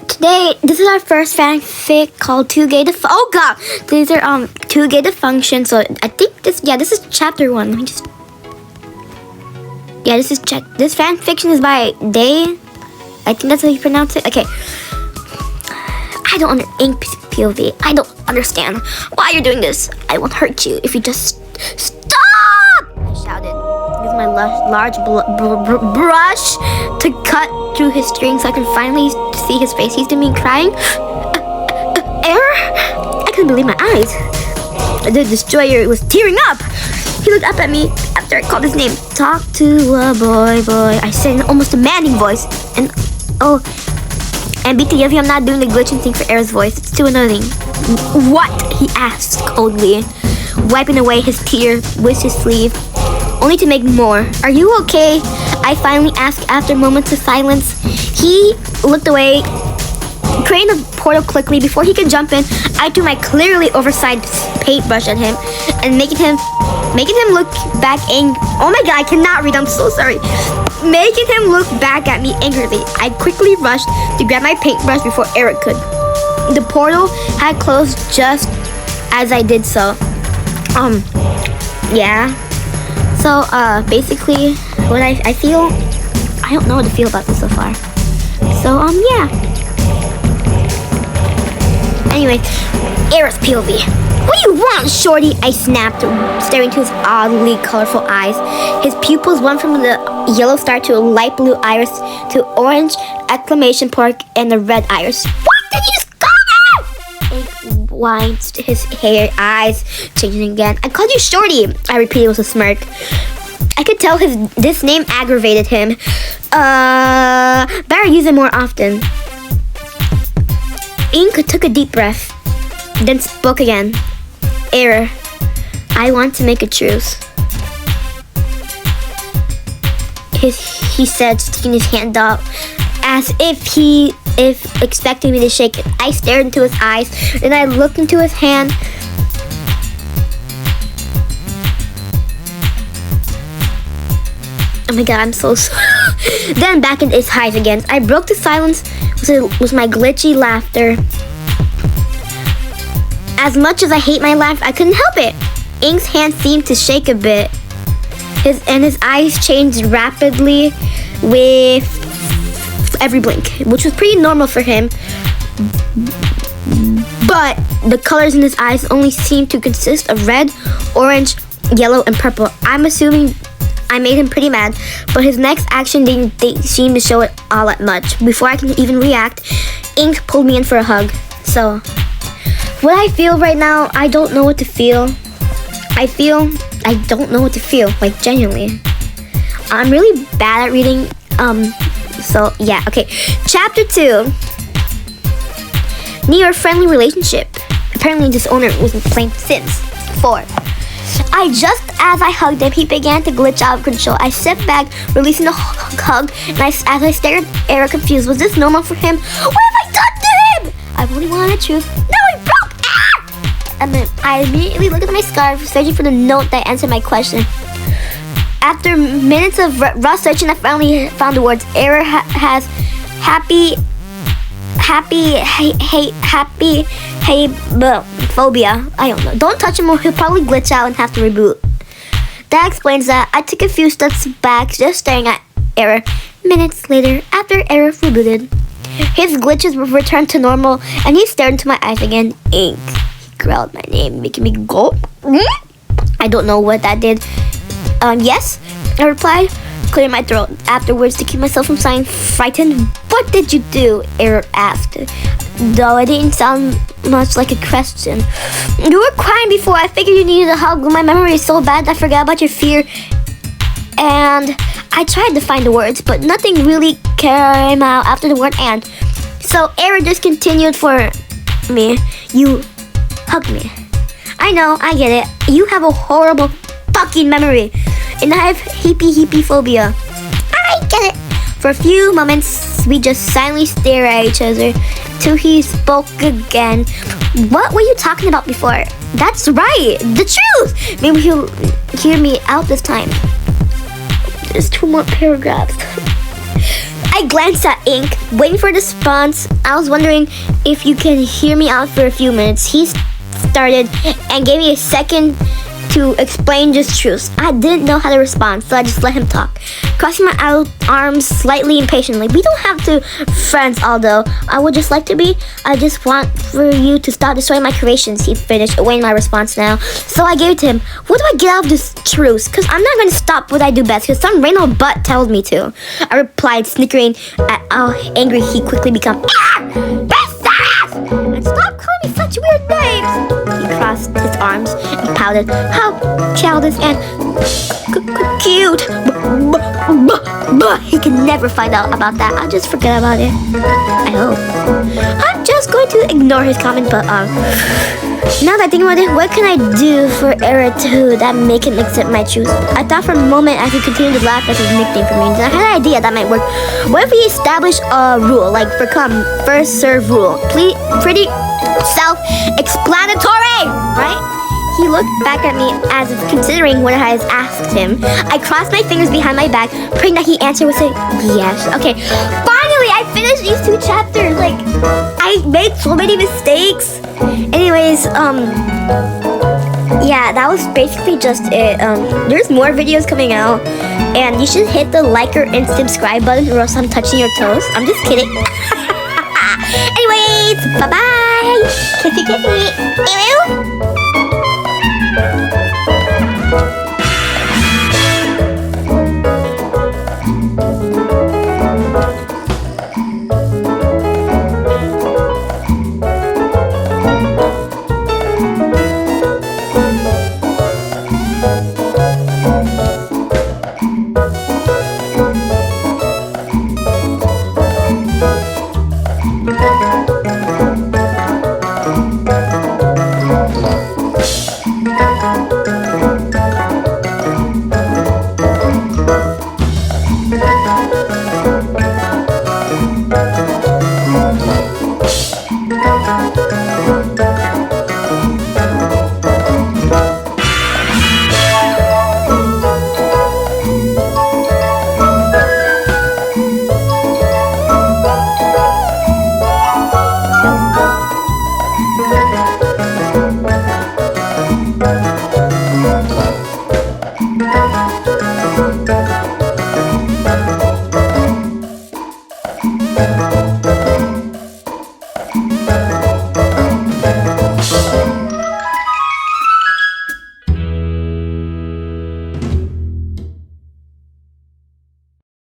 Today, this is our first fanfic called Too Gay to Oh god! These are, Too Gay to Function, so I think this is chapter 1. Let me just... Yeah, this fanfiction is by Day. I think that's how you pronounce it. Okay. I don't ink POV. I don't understand why you're doing this. I won't hurt you if you just stop! I shouted. Use my large brush to cut through his string so I can finally see his face. He's doing me crying. Error? I couldn't believe my eyes. The destroyer was tearing up. He looked up at me after I called his name. Talk to a boy. I said in almost a demanding voice. And BTW, I'm not doing the glitching thing for Error's voice. It's too annoying. What? He asked coldly, wiping away his tear with his sleeve, only to make more. Are you okay? I finally asked after moments of silence. He looked away, creating the portal quickly. Before he could jump in, I threw my clearly oversized paintbrush at him and making him look back Oh my god, I cannot read. I'm so sorry. Making him look back at me angrily. I quickly rushed to grab my paintbrush before Eric could. The portal had closed just as I did so. Yeah. So, basically, what I feel, I don't know what to feel about this so far. So, yeah. Anyway, Eric's POV. What do you want, shorty? I snapped, staring into his oddly colorful eyes. His pupils went from the yellow star to a light blue iris to orange exclamation mark and a red iris. What did you just call me? He whined, his hair eyes changing again. I called you shorty, I repeated with a smirk. I could tell this name aggravated him. Better use it more often. Ink took a deep breath, then spoke again. Error, I want to make a truce. He said, sticking his hand out as if expecting me to shake it. I stared into his eyes, then I looked into his hand. Oh my god, I'm so sorry. Then back into his eyes again. I broke the silence with my glitchy laughter. As much as I hate my laugh, I couldn't help it. Ink's hand seemed to shake a bit. His eyes changed rapidly with every blink, which was pretty normal for him. But the colors in his eyes only seemed to consist of red, orange, yellow, and purple. I'm assuming I made him pretty mad, but his next action didn't seem to show it all that much. Before I can even react, Ink pulled me in for a hug. So, what I feel right now, I don't know what to feel. I don't know what to feel, like genuinely. I'm really bad at reading, so yeah, okay. Chapter 2. Near a friendly relationship. Apparently this owner wasn't playing since 4. Just as I hugged him, he began to glitch out of control. I stepped back, releasing the hug, and as I stared at Eric confused, was this normal for him? What have I done to him? I really wanted the truth. No, he broke! And then I immediately looked at my scarf, searching for the note that answered my question. After minutes of rough searching, I finally found the words. Error has phobia. I don't know. Don't touch him or he'll probably glitch out and have to reboot. That explains that. I took a few steps back, just staring at Error. Minutes later, after Error rebooted, his glitches returned to normal, and he stared into my eyes again. Ink. He growled my name, making me go. I don't know what that did. Yes, I replied, clearing my throat afterwards to keep myself from sounding frightened. What did you do? Error asked, though it didn't sound much like a question. You were crying before. I figured you needed a hug. My memory is so bad I forgot about your fear. And I tried to find the words, but nothing really came out after the word and. So Error just continued for me. You hugged me. I know, I get it. You have a horrible fucking memory. And I have heepy phobia. I get it. For a few moments, we just silently stare at each other till he spoke again. What were you talking about before? That's right, the truth. Maybe he'll hear me out this time. There's 2 more paragraphs. I glanced at Ink, waiting for the response. I was wondering if you can hear me out for a few minutes. He started and gave me a second to explain just truths. I didn't know how to respond, so I just let him talk, crossing my arms slightly impatiently. We don't have to friends, although I would just like to be. I just want for you to stop destroying my creations, he finished, awaiting my response now. So I gave it to him. What do I get out of this truce? Because I'm not going to stop what I do best, because some random butt tells me to. I replied, snickering at how angry he quickly became. And stop calling me such weird names! He crossed his arms and pouted. How childish and cute! He can never find out about that. I'll just forget about it. I hope. I'm just going to ignore his comment, but now that I think about it, what can I do for Era 2 that make him accept my truth? I thought for a moment as he continued to laugh at his nickname for me. And I had an idea that might work. What if we establish a rule, like for first serve rule? Pretty self-explanatory, right? He looked back at me as if considering what I had asked him. I crossed my fingers behind my back, praying that he answered with a yes. Okay, finally I finished these 2 chapters. Like, I made so many mistakes. Anyways, yeah, that was basically just it. There's more videos coming out, and you should hit the like and subscribe button, or else I'm touching your toes. I'm just kidding. Anyways, bye-bye. Kissy kissy. Ew.